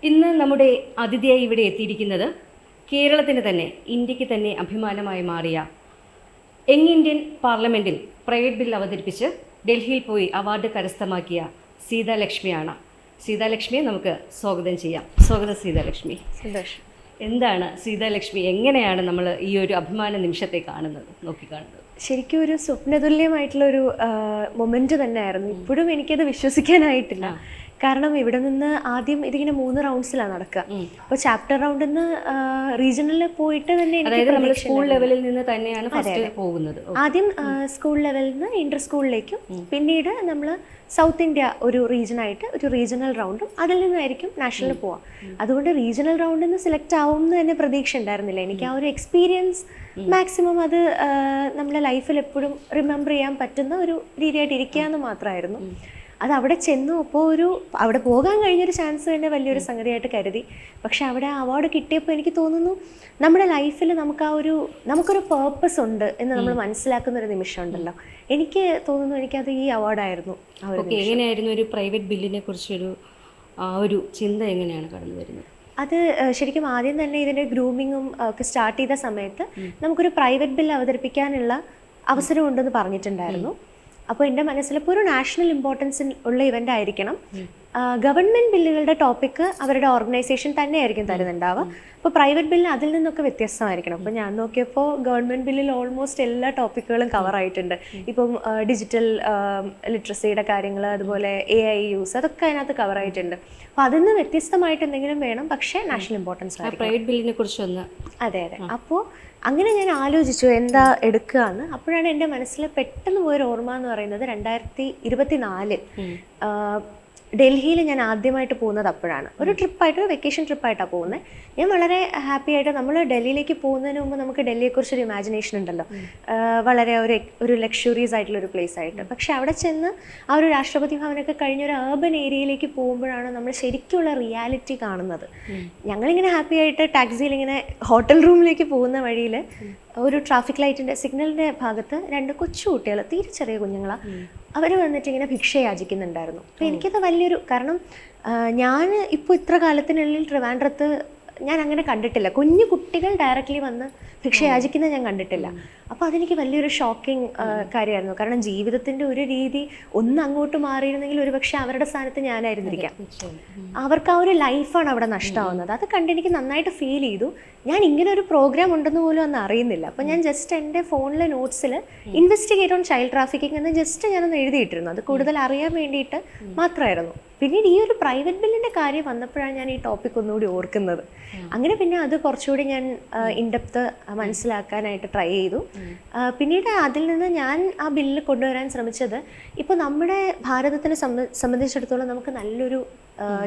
ഇന്ന് നമ്മുടെ അതിഥിയായി ഇവിടെ എത്തിയിരിക്കുന്നത് കേരളത്തിന് തന്നെ ഇന്ത്യക്ക് തന്നെ അഭിമാനമായി മാറിയ യങ് ഇന്ത്യൻ പാർലമെൻറ്റിൽ പ്രൈവറ്റ് ബിൽ അവതരിപ്പിച്ച് ഡൽഹിയിൽ പോയി അവാർഡ് കരസ്ഥമാക്കിയ സീതാലക്ഷ്മിയാണ്. സീതാലക്ഷ്മിയെ നമുക്ക് സ്വാഗതം ചെയ്യാം. സ്വാഗതം സീതാലക്ഷ്മി. സന്തോഷം. എന്താണ് സീതാലക്ഷ്മി, എങ്ങനെയാണ് നമ്മൾ ഈ ഒരു അഭിമാന നിമിഷത്തെ നോക്കിക്കാണുന്നത്? ശരിക്കും ഒരു സ്വപ്നതുല്യമായിട്ടുള്ളൊരു മൊമെന്റ് തന്നെയായിരുന്നു. ഇപ്പോഴും എനിക്കത് വിശ്വസിക്കാനായിട്ടില്ല. കാരണം ഇവിടെ നിന്ന് ആദ്യം ഇതിങ്ങനെ 3 റൗണ്ട്സിലാണ് നടക്കുക. അപ്പോൾ ചാപ്റ്റർ റൗണ്ടിൽ നിന്ന് റീജിയണലിൽ പോയിട്ട് തന്നെ സ്കൂൾ ലെവലിൽ നിന്ന് തന്നെയാണ് ഫസ്റ്റ് പോകുന്നത്. ആദ്യം സ്കൂൾ ലെവലിൽ നിന്ന് ഇന്റർ സ്കൂളിലേക്കും പിന്നീട് നമ്മൾ സൗത്ത് ഇന്ത്യ ഒരു റീജിയനായിട്ട് ഒരു റീജിയണൽ റൗണ്ടും അതിൽ നിന്നായിരിക്കും നാഷണലിൽ പോവാം. അതുകൊണ്ട് റീജിയണൽ റൗണ്ടിൽ നിന്ന് സെലക്ട് ആവും എന്ന് തന്നെ പ്രതീക്ഷ ഉണ്ടായിരുന്നില്ല. എനിക്ക് ആ ഒരു എക്സ്പീരിയൻസ് മാക്സിമം അത് നമ്മുടെ ലൈഫിൽ എപ്പോഴും റിമെമ്പർ ചെയ്യാൻ പറ്റുന്ന ഒരു രീതിയായിട്ട് ഇരിക്കുക എന്ന് മാത്രമായിരുന്നു. അത് അവിടെ ചെന്നു അപ്പോൾ അവിടെ പോകാൻ കഴിഞ്ഞൊരു ചാൻസ് തന്നെ വലിയൊരു സംഗതിയായിട്ട് കരുതി. പക്ഷെ അവിടെ അവാർഡ് കിട്ടിയപ്പോൾ എനിക്ക് തോന്നുന്നു നമ്മുടെ ലൈഫിൽ നമുക്കൊരു പേർപ്പസ് ഉണ്ട് എന്ന് നമ്മൾ മനസ്സിലാക്കുന്ന ഒരു നിമിഷം ഉണ്ടല്ലോ. എനിക്ക് തോന്നുന്നു എനിക്കത് ഈ അവാർഡായിരുന്നു. എങ്ങനെയായിരുന്നു ഒരു പ്രൈവറ്റ് ബില്ലിനെ കുറിച്ചൊരു ഒരു ചിന്ത എങ്ങനെയാണ് കടന്നു വരുന്നത്? അത് ശരിക്കും ആദ്യം തന്നെ ഇതിൻ്റെ ഗ്രൂമിങ്ങും ഒക്കെ സ്റ്റാർട്ട് ചെയ്ത സമയത്ത് നമുക്കൊരു പ്രൈവറ്റ് ബില്ല് അവതരിപ്പിക്കാനുള്ള അവസരം ഉണ്ടെന്ന് പറഞ്ഞിട്ടുണ്ടായിരുന്നു. അപ്പോൾ എൻ്റെ മനസ്സിലിപ്പോൾ ഒരു നാഷണൽ ഇമ്പോർട്ടൻസ് ഉള്ള ഇവൻ്റ് ആയിരിക്കണം. ഗവൺമെൻറ് ബില്ലുകളുടെ ടോപ്പിക്ക് അവരുടെ ഓർഗനൈസേഷൻ തന്നെയായിരിക്കും തരുന്നുണ്ടാവുക. അപ്പോൾ പ്രൈവറ്റ് ബില്ല് അതിൽ നിന്നൊക്കെ വ്യത്യസ്തമായിരിക്കണം. അപ്പോൾ ഞാൻ നോക്കിയപ്പോൾ ഗവൺമെൻറ് ബില്ലിൽ ഓൾമോസ്റ്റ് എല്ലാ ടോപ്പിക്കുകളും കവർ ആയിട്ടുണ്ട്. ഇപ്പം ഡിജിറ്റൽ ലിറ്ററസിയുടെ കാര്യങ്ങൾ, അതുപോലെ AI യൂസ്, അതൊക്കെ അതിനകത്ത് കവർ ആയിട്ടുണ്ട്. അപ്പോൾ അതിൽ നിന്ന് വ്യത്യസ്തമായിട്ട് എന്തെങ്കിലും വേണം, പക്ഷേ നാഷണൽ ഇമ്പോർട്ടൻസ് പ്രൈവറ്റ് ബില്ലിനെ കുറിച്ചൊന്ന്. അതെ. അപ്പോൾ അങ്ങനെ ഞാൻ ആലോചിച്ചു എന്താ എടുക്കുകയെന്ന്. അപ്പോഴാണ് എൻ്റെ മനസ്സിൽ പെട്ടെന്ന് പോയൊരു ഓർമ്മ എന്ന് പറയുന്നത് 2024 ഡൽഹിയിൽ ഞാൻ ആദ്യമായിട്ട് പോകുന്നത് അപ്പോഴാണ്. ഒരു വെക്കേഷൻ ട്രിപ്പായിട്ടാണ് പോകുന്നത്. ഞാൻ വളരെ ഹാപ്പി ആയിട്ട്, നമ്മൾ ഡൽഹിയിലേക്ക് പോകുന്നതിന് മുമ്പ് നമുക്ക് ഡൽഹിയെക്കുറിച്ചൊരു ഇമാജിനേഷൻ ഉണ്ടല്ലോ, വളരെ ഒരു ലക്ഷറീസ് ആയിട്ടുള്ളൊരു പ്ലേസ് ആയിട്ട്. പക്ഷെ അവിടെ ചെന്ന് ആ ഒരു രാഷ്ട്രപതി ഭവനൊക്കെ കഴിഞ്ഞ ഒരു അർബൻ ഏരിയയിലേക്ക് പോകുമ്പോഴാണ് നമ്മൾ ശരിക്കുള്ള റിയാലിറ്റി കാണുന്നത്. ഞങ്ങളിങ്ങനെ ഹാപ്പി ആയിട്ട് ടാക്സിയിൽ ഇങ്ങനെ ഹോട്ടൽ റൂമിലേക്ക് പോകുന്ന വഴിയിൽ ഒരു ട്രാഫിക് ലൈറ്റിൻ്റെ സിഗ്നലിൻ്റെ ഭാഗത്ത് 2 കൊച്ചു കുട്ടികൾ, തീരെ ചെറിയ കുഞ്ഞുങ്ങളാണ്, അവർ വന്നിട്ട് ഇങ്ങനെ ഭിക്ഷ യാചിക്കുന്നുണ്ടായിരുന്നു. അപ്പോൾ എനിക്കത് വലിയൊരു, കാരണം ഞാൻ ഇപ്പോൾ ഇത്ര കാലത്തിനുള്ളിൽ ട്രിവാൻഡ്രത്ത് ഞാൻ അങ്ങനെ കണ്ടിട്ടില്ല. കുഞ്ഞു കുട്ടികൾ ഡയറക്റ്റ്ലി വന്ന് ഭിക്ഷ യാചിക്കുന്നത് ഞാൻ കണ്ടിട്ടില്ല. അപ്പോൾ അതെനിക്ക് വലിയൊരു ഷോക്കിംഗ് കാര്യമായിരുന്നു. കാരണം ജീവിതത്തിൻ്റെ ഒരു രീതി ഒന്ന് അങ്ങോട്ട് മാറിയിരുന്നെങ്കിൽ ഒരുപക്ഷെ അവരുടെ സ്ഥാനത്ത് ഞാനായിരുന്നിരിക്കാം. അവർക്ക് ആ ഒരു ലൈഫാണ് അവിടെ നഷ്ടമാവുന്നത്. അത് കണ്ട് എനിക്ക് നന്നായിട്ട് ഫീൽ ചെയ്തു. ഞാൻ ഇങ്ങനെ ഒരു പ്രോഗ്രാം ഉണ്ടെന്ന് പോലും അന്ന് അറിയുന്നില്ല. അപ്പോൾ ഞാൻ ജസ്റ്റ് എൻ്റെ ഫോണിലെ നോട്ട്സിൽ ഇൻവെസ്റ്റിഗേറ്റ് ഓൺ ചൈൽഡ് ട്രാഫിക്കിംഗ് എന്ന് ജസ്റ്റ് ഞാനൊന്ന് എഴുതിയിട്ടിരുന്നു. അത് കൂടുതൽ അറിയാൻ വേണ്ടിയിട്ട് മാത്രമായിരുന്നു. പിന്നീട് ഈ ഒരു പ്രൈവറ്റ് ബില്ലിൻ്റെ കാര്യം വന്നപ്പോഴാണ് ഞാൻ ഈ ടോപ്പിക് ഒന്നുകൂടി ഓർക്കുന്നത്. അങ്ങനെ പിന്നെ അത് കുറച്ചുകൂടി ഞാൻ ഇൻഡെപ്ത് മനസ്സിലാക്കാനായിട്ട് ട്രൈ ചെയ്തു. പിന്നീട് അതിൽ നിന്ന് ഞാൻ ആ ബില്ല് കൊണ്ടുവരാൻ ശ്രമിച്ചത്, ഇപ്പോൾ നമ്മുടെ ഭാരതത്തിനെ സംബന്ധിച്ചിടത്തോളം നമുക്ക് നല്ലൊരു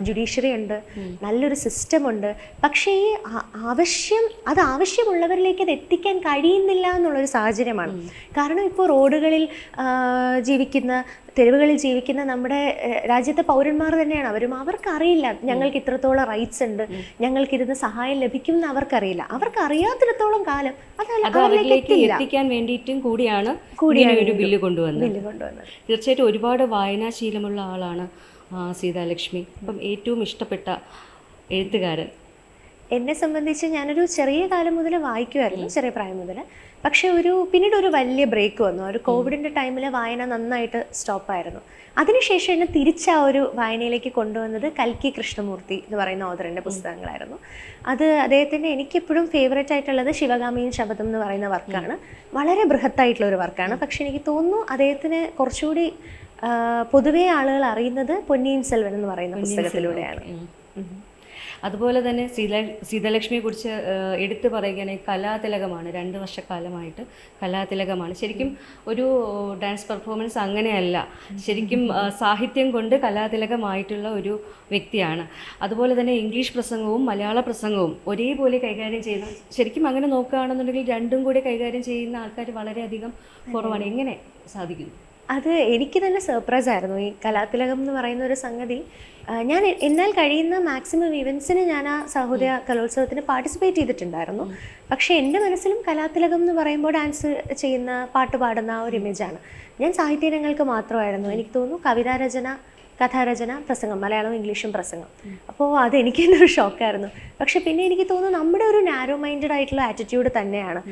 ജുഡീഷ്യറി ഉണ്ട്, നല്ലൊരു സിസ്റ്റം ഉണ്ട്. പക്ഷേ ഈ ആവശ്യമുള്ളവരിലേക്ക് അത് എത്തിക്കാൻ കഴിയുന്നില്ല എന്നുള്ളൊരു സാഹചര്യമാണ്. കാരണം ഇപ്പോൾ റോഡുകളിൽ തെരുവുകളിൽ ജീവിക്കുന്ന നമ്മുടെ രാജ്യത്തെ പൗരന്മാർ തന്നെയാണ് അവരും. അവർക്കറിയില്ല ഞങ്ങൾക്ക് ഇത്രത്തോളം റൈറ്റ്സ് ഉണ്ട്, ഞങ്ങൾക്കിരുന്ന് സഹായം ലഭിക്കും എന്ന് അവർക്കറിയില്ല. അവർക്കറിയാത്തിടത്തോളം കാലം എത്തിക്കാൻ വേണ്ടിയിട്ടും കൂടിയാണ് ഒരു ബില്ല് കൊണ്ടുവന്നത്. തീർച്ചയായിട്ടും ഒരുപാട് വായനാശീലമുള്ള ആളാണ് സീതാലക്ഷ്മി. അപ്പം ഏറ്റവും ഇഷ്ടപ്പെട്ട എഴുത്തുകാരൻ? എന്നെ സംബന്ധിച്ച് ഞാനൊരു ചെറിയ കാലം മുതൽ വായിക്കുമായിരുന്നു, ചെറിയ പ്രായം മുതൽ. പക്ഷേ പിന്നീട് ഒരു വലിയ ബ്രേക്ക് വന്നു. ഒരു കോവിഡിൻ്റെ ടൈമിൽ വായന നന്നായിട്ട് സ്റ്റോപ്പായിരുന്നു. അതിനുശേഷം എന്നെ തിരിച്ച് ആ ഒരു വായനയിലേക്ക് കൊണ്ടുവന്നത് കൽക്കി കൃഷ്ണമൂർത്തി എന്ന് പറയുന്ന ഓഥറിൻ്റെ പുസ്തകങ്ങളായിരുന്നു. അദ്ദേഹത്തിൻ്റെ എനിക്കെപ്പോഴും ഫേവറേറ്റ് ആയിട്ടുള്ളത് ശിവകാമിയും ശബദം എന്ന് പറയുന്ന വർക്കാണ്. വളരെ ബൃഹത്തായിട്ടുള്ള ഒരു വർക്കാണ്. പക്ഷെ എനിക്ക് തോന്നുന്നു അദ്ദേഹത്തിന് കുറച്ചുകൂടി പൊതുവേ ആളുകൾ അറിയുന്നത് പൊന്നിയിൻ സെൽവൻ എന്ന് പറയുന്ന പുസ്തകത്തിലൂടെയാണ്. അതുപോലെ തന്നെ സീതാലക്ഷ്മിയെ കുറിച്ച് എടുത്തു പറയുകയാണെങ്കിൽ കലാതിലകമാണ്. 2 വർഷക്കാലമായിട്ട് കലാതിലകമാണ്. ശരിക്കും ഒരു ഡാൻസ് പെർഫോമൻസ് അങ്ങനെയല്ല, ശരിക്കും സാഹിത്യം കൊണ്ട് കലാതിലകമായിട്ടുള്ള ഒരു വ്യക്തിയാണ്. അതുപോലെ തന്നെ ഇംഗ്ലീഷ് പ്രസംഗവും മലയാള പ്രസംഗവും ഒരേപോലെ കൈകാര്യം ചെയ്യുന്ന, ശരിക്കും അങ്ങനെ നോക്കുകയാണെന്നുണ്ടെങ്കിൽ രണ്ടും കൂടി കൈകാര്യം ചെയ്യുന്ന ആൾക്കാർ വളരെയധികം കുറവാണ്. എങ്ങനെ സാധിക്കുന്നു? അത് എനിക്ക് തന്നെ സർപ്രൈസ് ആയിരുന്നു. ഈ കലാതിലകം എന്ന് പറയുന്ന ഒരു സംഗതി ഞാൻ എന്നാൽ കഴിയുന്ന മാക്സിമം ഇവൻസിന് ഞാൻ ആ സഹോദയ കലോത്സവത്തിന് പാർട്ടിസിപ്പേറ്റ് ചെയ്തിട്ടുണ്ടായിരുന്നു. പക്ഷേ എൻ്റെ മനസ്സിലും കലാതിലകം എന്ന് പറയുമ്പോൾ ഡാൻസ് ചെയ്യുന്ന, പാട്ട് പാടുന്ന ആ ഒരു ഇമേജാണ്. ഞാൻ സാഹിത്യരംഗങ്ങൾക്ക് മാത്രമായിരുന്നു. എനിക്ക് തോന്നുന്നു കവിതാരചന, കഥാരചന, പ്രസംഗം, മലയാളവും ഇംഗ്ലീഷും പ്രസംഗം. അപ്പോൾ അതെനിക്ക് തന്നെ ഒരു ഷോക്കായിരുന്നു. പക്ഷെ പിന്നെ എനിക്ക് തോന്നുന്നു നമ്മുടെ ഒരു നാരോ മൈൻഡഡ് ആയിട്ടുള്ള ആറ്റിറ്റ്യൂഡ് തന്നെയാണ്.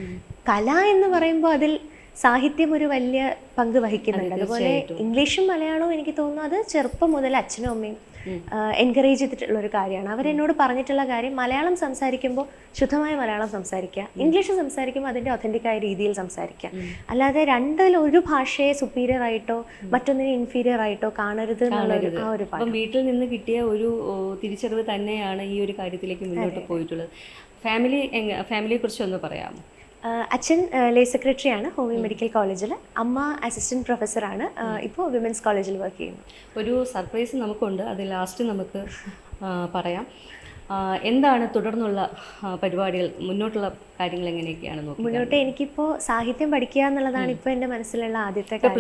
കല എന്ന് പറയുമ്പോൾ അതിൽ സാഹിത്യം ഒരു വലിയ പങ്ക് വഹിക്കുന്നുണ്ട്. അതുപോലെ ഇംഗ്ലീഷും മലയാളവും എനിക്ക് തോന്നുന്നു അത് ചെറുപ്പം മുതൽ അച്ഛനും അമ്മയും എൻകറേജ് ചെയ്തിട്ടുള്ള ഒരു കാര്യമാണ്. അവരെന്നോട് പറഞ്ഞിട്ടുള്ള കാര്യം, മലയാളം സംസാരിക്കുമ്പോൾ ശുദ്ധമായ മലയാളം സംസാരിക്കുക, ഇംഗ്ലീഷ് സംസാരിക്കുമ്പോൾ അതിൻ്റെ ഒതൻറ്റിക്കായ രീതിയിൽ സംസാരിക്കുക. അല്ലാതെ രണ്ടിലൊരു ഭാഷയെ സുപ്പീരിയർ ആയിട്ടോ മറ്റൊന്നിനെ ഇൻഫീരിയർ ആയിട്ടോ കാണരുത് എന്നുള്ളൊരു ആ ഒരു പാഠം. വീട്ടിൽ നിന്ന് കിട്ടിയ ഒരു തിരിച്ചറിവ് തന്നെയാണ് ഈ ഒരു കാര്യത്തിലേക്ക് മുന്നോട്ട് പോയിട്ടുള്ളത്. ഫാമിലിയെ കുറിച്ച് ഒന്ന് പറയാമോ? അച്ഛൻ ലേ സെക്രട്ടറിയാണ് ഹോമിയോ മെഡിക്കൽ കോളേജിൽ. അമ്മ അസിസ്റ്റൻറ്റ് പ്രൊഫസറാണ്, ഇപ്പോൾ വിമൻസ് കോളേജിൽ വർക്ക് ചെയ്യുന്നു. ഒരു സർപ്രൈസ് നമുക്കുണ്ട്, അത് ലാസ്റ്റ് നമുക്ക് പറയാം. എന്താണ് തുടർന്നുള്ള പരിപാടികൾ, മുന്നോട്ടുള്ള കാര്യങ്ങൾ എങ്ങനെയൊക്കെയാണ് നോക്കുന്നത്? മുന്നോട്ട് എനിക്കിപ്പോൾ സാഹിത്യം പഠിക്കുക എന്നുള്ളതാണ് ഇപ്പോൾ എൻ്റെ മനസ്സിലുള്ള ആദ്യത്തെ കാര്യം.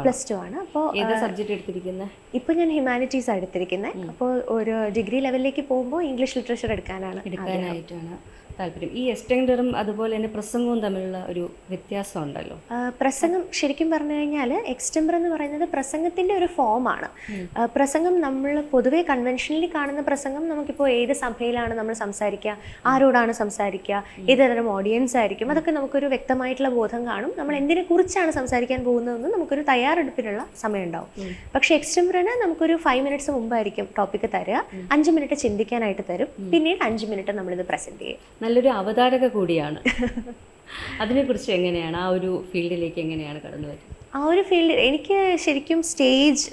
പ്ലസ് ടു ആണ്. അപ്പോൾ ഏത് സബ്ജക്റ്റ് എടുത്തിരിക്കുന്നത്? ഇപ്പോൾ ഞാൻ ഹ്യൂമാനിറ്റീസ് എടുത്തിരിക്കുന്നത്. അപ്പോൾ ഒരു ഡിഗ്രി ലെവലിലേക്ക് പോകുമ്പോൾ ഇംഗ്ലീഷ് ലിറ്ററേച്ചർ എടുക്കാനായിട്ടാണ് താല്പര്യം. ഈ എക്സ്റ്റൻഡറും അതുപോലെ തന്നെ പ്രസംഗവും തമ്മിലുള്ള ഒരു വ്യത്യാസം ഉണ്ടല്ലോ. പ്രസംഗം ശരിക്കും പറഞ്ഞു കഴിഞ്ഞാൽ എക്സ്റ്റംബർ എന്ന് പറയുന്നത് പ്രസംഗത്തിൻ്റെ ഒരു ഫോമാണ്. പ്രസംഗം നമ്മൾ പൊതുവെ കൺവെൻഷനലി കാണുന്ന പ്രസംഗം, നമുക്കിപ്പോൾ ഏത് സഭയിലാണ് നമ്മൾ സംസാരിക്കുക, ആരോടാണ് സംസാരിക്കുക, ഏതുതരം ഓഡിയൻസ് ആയിരിക്കും, അതൊക്കെ നമുക്കൊരു വ്യക്തമായിട്ടുള്ള ബോധം കാണും. നമ്മൾ എന്തിനെ കുറിച്ചാണ് സംസാരിക്കാൻ പോകുന്നതെന്ന് നമുക്കൊരു തയ്യാറെടുപ്പിനുള്ള സമയം ഉണ്ടാവും. പക്ഷേ എക്സ്റ്റംബറിന് നമുക്കൊരു 5 മിനിറ്റ്സ് മുമ്പായിരിക്കും ടോപ്പിക്ക് തരിക, 5 മിനിറ്റ് ചിന്തിക്കാനായിട്ട് തരും, പിന്നീട് 5 മിനിറ്റ് നമ്മളിത് പ്രസൻറ്റ് ചെയ്യും. നല്ലൊരു അവതാരക കൂടിയാണ്. അതിനെക്കുറിച്ച് എങ്ങനെയാണ്, ആ ഒരു ഫീൽഡിലേക്ക് എങ്ങനെയാണ് കടന്നു വരുന്നത്? ആ ഒരു ഫീൽഡ് എനിക്ക് ശരിക്കും സ്റ്റേജ്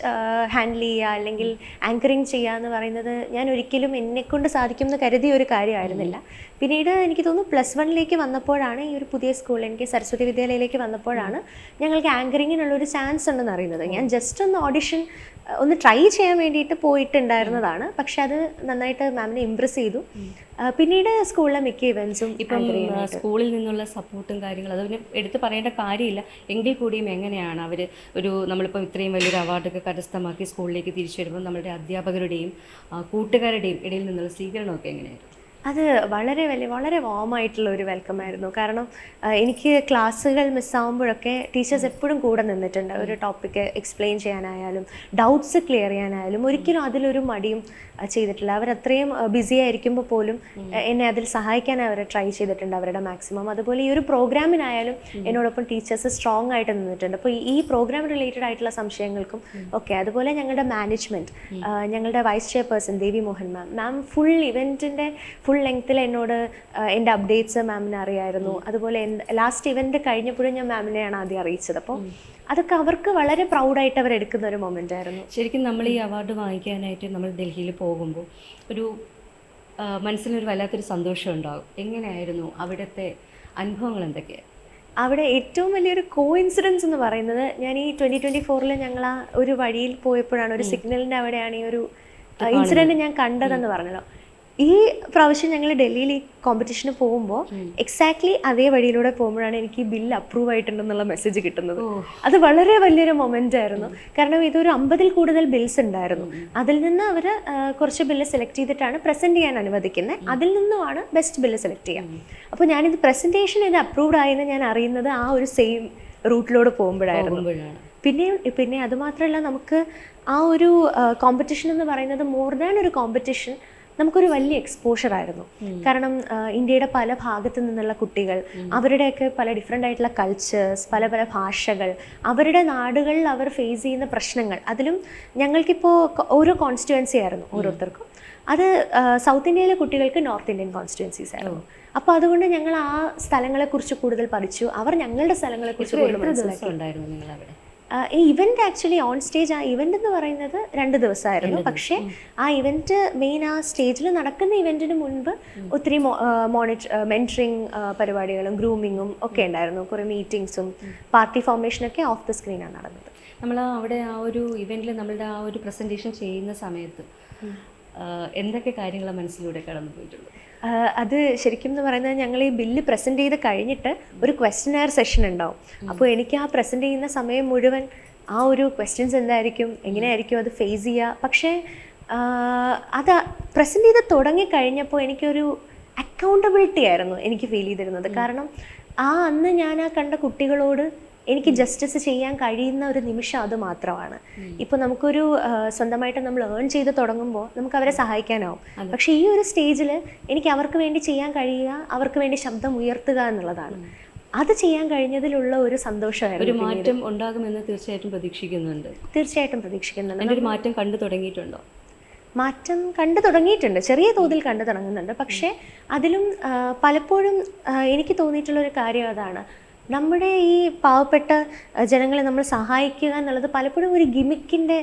ഹാൻഡിൽ ചെയ്യുക അല്ലെങ്കിൽ ആങ്കറിങ് ചെയ്യുക എന്ന് പറയുന്നത് ഞാൻ ഒരിക്കലും എന്നെക്കൊണ്ട് സാധിക്കും എന്ന് കരുതിയ ഒരു കാര്യമായിരുന്നില്ല. പിന്നീട് എനിക്ക് തോന്നുന്നു +1 വന്നപ്പോഴാണ്, ഈ ഒരു പുതിയ സ്കൂളിൽ എനിക്ക് സരസ്വതി വിദ്യാലയയിലേക്ക് വന്നപ്പോഴാണ് ഞങ്ങൾക്ക് ആങ്കറിങ്ങിനുള്ളൊരു ചാൻസ് ഉണ്ടെന്ന് അറിയുന്നത്. ഞാൻ ജസ്റ്റ് ഒന്ന് ട്രൈ ചെയ്യാൻ വേണ്ടിയിട്ട് പോയിട്ടുണ്ടായിരുന്നതാണ്. പക്ഷെ അത് നന്നായിട്ട് മാമിനെ ഇംപ്രസ് ചെയ്തു. പിന്നീട് സ്കൂളിലെ മിക്ക ഇവൻസും ഇപ്പം സ്കൂളിൽ നിന്നുള്ള സപ്പോർട്ടും കാര്യങ്ങളും അതിന് എടുത്ത് പറയേണ്ട കാര്യമില്ല. എങ്കിൽ കൂടിയും എങ്ങനെയാണ് അവർ നമ്മളിപ്പോൾ ഇത്രയും വലിയൊരു അവാർഡൊക്കെ കരസ്ഥമാക്കി സ്കൂളിലേക്ക് തിരിച്ചു വരുമ്പോൾ നമ്മുടെ അധ്യാപകരുടെയും കൂട്ടുകാരുടെയും ഇടയിൽ നിന്നുള്ള സ്വീകരണമൊക്കെ എങ്ങനെയായിരുന്നു? അത് വളരെ വാമായിട്ടുള്ള ഒരു വെൽക്കം ആയിരുന്നു. കാരണം എനിക്ക് ക്ലാസ്സുകൾ മിസ്സാവുമ്പോഴൊക്കെ ടീച്ചേഴ്സ് എപ്പോഴും കൂടെ നിന്നിട്ടുണ്ട്. ഒരു ടോപ്പിക്ക് എക്സ്പ്ലെയിൻ ചെയ്യാനായാലും ഡൗട്ട്സ് ക്ലിയർ ചെയ്യാനായാലും ഒരിക്കലും അതിലൊരു മടിയും ചെയ്തിട്ടില്ല. അവരത്രയും ബിസി ആയിരിക്കുമ്പോൾ പോലും എന്നെ അതിൽ സഹായിക്കാൻ അവർ ട്രൈ ചെയ്തിട്ടുണ്ട് അവരുടെ മാക്സിമം. അതുപോലെ ഈ ഒരു പ്രോഗ്രാമിനായാലും എന്നോടൊപ്പം ടീച്ചേഴ്സ് സ്ട്രോങ് ആയിട്ട് നിന്നിട്ടുണ്ട്. അപ്പോൾ ഈ പ്രോഗ്രാം റിലേറ്റഡ് ആയിട്ടുള്ള സംശയങ്ങൾക്കും ഒക്കെ. അതുപോലെ ഞങ്ങളുടെ മാനേജ്മെൻറ്റ്, ഞങ്ങളുടെ വൈസ് ചെയർപേഴ്സൺ ദേവി മോഹൻ മാം ഫുൾ ഇവൻറ്റിൻ്റെ ഫുൾ ലെങ്ത്തിൽ എന്നോട് എൻ്റെ അപ്ഡേറ്റ്സ് മാമിനെ അറിയായിരുന്നു. അതുപോലെ ലാസ്റ്റ് ഇവൻറ്റ് കഴിഞ്ഞപ്പോഴും ഞാൻ മാമിനെയാണ് ആദ്യം അറിയിച്ചത്. അപ്പോൾ അതൊക്കെ അവർക്ക് വളരെ പ്രൗഡായിട്ട് അവരെടുക്കുന്ന ഒരു മൊമെൻ്റ് ആയിരുന്നു. ശരിക്കും നമ്മൾ ഈ അവാർഡ് വാങ്ങിക്കാനായിട്ട് നമ്മൾ ഡൽഹിയിൽ പോകുമ്പോൾ ഒരു മനസ്സിനൊരു വല്ലാത്തൊരു സന്തോഷം ഉണ്ടാകും. എങ്ങനെയായിരുന്നു അവിടുത്തെ അനുഭവങ്ങൾ എന്തൊക്കെയാണ്? അവിടെ ഏറ്റവും വലിയൊരു കോഇൻസിഡൻസ് എന്ന് പറയുന്നത്, ഞാൻ ഈ 2024 ഞങ്ങൾ ആ ഒരു വഴിയിൽ പോയപ്പോഴാണ്, ഒരു സിഗ്നലിൻ്റെ അവിടെയാണ് ഈ ഒരു ഇൻസിഡൻറ്റ് ഞാൻ കണ്ടതെന്ന് പറഞ്ഞല്ലോ. ഈ പ്രാവശ്യം ഞങ്ങൾ ഡൽഹിയിൽ ഈ കോമ്പറ്റീഷന് പോകുമ്പോൾ എക്സാക്ട്ലി അതേ വഴിയിലൂടെ പോകുമ്പോഴാണ് എനിക്ക് ഈ ബില്ല് അപ്രൂവ് ആയിട്ടുണ്ടെന്നുള്ള മെസ്സേജ് കിട്ടുന്നത്. അത് വളരെ വലിയൊരു മൊമെൻ്റ് ആയിരുന്നു. കാരണം ഇതൊരു 50-ൽ കൂടുതൽ ബിൽസ് ഉണ്ടായിരുന്നു. അതിൽ നിന്ന് അവർ കുറച്ച് ബില്ല് സെലക്ട് ചെയ്തിട്ടാണ് പ്രസൻറ്റ് ചെയ്യാൻ അനുവദിക്കുന്നത്. അതിൽ നിന്നുമാണ് ബെസ്റ്റ് ബില്ല് സെലക്ട് ചെയ്യുക. അപ്പോൾ ഞാനിത് പ്രസൻറ്റേഷൻ ഇത് അപ്രൂവ്ഡ് ആയെന്ന് ഞാൻ അറിയുന്നത് ആ ഒരു സെയിം റൂട്ടിലൂടെ പോകുമ്പോഴായിരുന്നു. പിന്നെ അതുമാത്രമല്ല, നമുക്ക് ആ ഒരു കോമ്പറ്റീഷൻ എന്ന് പറയുന്നത് മോർ ദാൻ ഒരു കോമ്പറ്റീഷൻ, നമുക്കൊരു വലിയ എക്സ്പോഷർ ആയിരുന്നു. കാരണം ഇന്ത്യയുടെ പല ഭാഗത്തു നിന്നുള്ള കുട്ടികൾ, അവരുടെയൊക്കെ പല ഡിഫറെൻ്റ് ആയിട്ടുള്ള കൾച്ചേഴ്സ്, പല ഭാഷകൾ, അവരുടെ നാടുകളിൽ അവർ ഫേസ് ചെയ്യുന്ന പ്രശ്നങ്ങൾ, അതിലും ഞങ്ങൾക്കിപ്പോൾ ഓരോ കോൺസ്റ്റിറ്റ്യുവൻസി ആയിരുന്നു ഓരോരുത്തർക്കും. അത് സൗത്ത് ഇന്ത്യയിലെ കുട്ടികൾക്ക് നോർത്ത് ഇന്ത്യൻ കോൺസ്റ്റിറ്റ്യുവൻസീസ് ആയിരുന്നു. അപ്പോൾ അതുകൊണ്ട് ഞങ്ങൾ ആ സ്ഥലങ്ങളെക്കുറിച്ച് കൂടുതൽ പഠിച്ചു, അവർ ഞങ്ങളുടെ സ്ഥലങ്ങളെക്കുറിച്ച് കൂടുതൽ മനസ്സിലാക്കി. ഈ ഇവൻറ്റ് ആക്ച്വലി ഓൺ സ്റ്റേജ്, ആ ഇവൻ്റ് എന്ന് പറയുന്നത് 2 ദിവസമായിരുന്നു. പക്ഷേ ആ ഇവൻറ്റ് മെയിൻ ആ സ്റ്റേജിൽ നടക്കുന്ന ഇവൻറ്റിന് മുൻപ് ഒത്തിരി മെൻറ്ററിങ് പരിപാടികളും ഗ്രൂമിങ്ങും ഒക്കെ ഉണ്ടായിരുന്നു. കുറേ മീറ്റിങ്സും പാർട്ടി ഫോർമേഷനൊക്കെ ഓഫ് ദ സ്ക്രീനാണ് നടന്നത്. നമ്മൾ അവിടെ ആ ഒരു ഇവൻറ്റിൽ നമ്മളുടെ ആ ഒരു പ്രസൻറ്റേഷൻ ചെയ്യുന്ന സമയത്ത് എന്തൊക്കെ കാര്യങ്ങളാണ് മനസ്സിലൂടെ കടന്നു പോയിട്ടുള്ളത്? അത് ശരിക്കും എന്ന് പറയുന്നത്, ഞങ്ങൾ ഈ ബില്ല് പ്രസൻറ്റ് ചെയ്ത് കഴിഞ്ഞിട്ട് ഒരു ക്വസ്റ്റ്യനെയർ സെഷൻ ഉണ്ടാവും. അപ്പോൾ എനിക്ക് ആ പ്രസൻറ്റ് ചെയ്യുന്ന സമയം മുഴുവൻ ആ ഒരു ക്വസ്റ്റ്യൻസ് എന്തായിരിക്കും, എങ്ങനെയായിരിക്കും അത് ഫേസ് ചെയ്യുക. പക്ഷേ അത് പ്രസൻറ്റ് ചെയ്ത് തുടങ്ങിക്കഴിഞ്ഞപ്പോൾ എനിക്കൊരു അക്കൗണ്ടബിലിറ്റി ആയിരുന്നു എനിക്ക് ഫീൽ ചെയ്തിരുന്നത്. കാരണം അന്ന് ഞാൻ ആ കണ്ട കുട്ടികളോട് എനിക്ക് ജസ്റ്റിസ് ചെയ്യാൻ കഴിയുന്ന ഒരു നിമിഷം അത് മാത്രമാണ്. ഇപ്പോൾ നമുക്കൊരു സ്വന്തമായിട്ട് നമ്മൾ ഏൺ ചെയ്ത് തുടങ്ങുമ്പോൾ നമുക്ക് അവരെ സഹായിക്കാനാവും. പക്ഷേ ഈ ഒരു സ്റ്റേജിൽ എനിക്ക് അവർക്ക് വേണ്ടി ചെയ്യാൻ കഴിയുക, അവർക്ക് വേണ്ടി ശബ്ദം ഉയർത്തുക എന്നുള്ളതാണ്. അത് ചെയ്യാൻ കഴിഞ്ഞതിലുള്ള ഒരു സന്തോഷമായിരുന്നു. ഒരു മാറ്റം ഉണ്ടാകുമെന്ന് തീർച്ചയായിട്ടും പ്രതീക്ഷിക്കുന്നുണ്ട്. തീർച്ചയായിട്ടും പ്രതീക്ഷിക്കുന്നുണ്ട്. അതിൻ്റെ ഒരു മാറ്റം കണ്ടു തുടങ്ങിയിട്ടുണ്ടോ? മാറ്റം കണ്ടു തുടങ്ങിയിട്ടുണ്ട്, ചെറിയ തോതിൽ കണ്ടു തുടങ്ങുന്നുണ്ട്. പക്ഷേ അതിലും പലപ്പോഴും എനിക്ക് തോന്നിയിട്ടുള്ളൊരു കാര്യം അതാണ്, നമ്മുടെ ഈ പാവപ്പെട്ട ജനങ്ങളെ നമ്മൾ സഹായിക്കുക എന്നുള്ളത് പലപ്പോഴും ഒരു ഗിമിക്കിൻ്റെ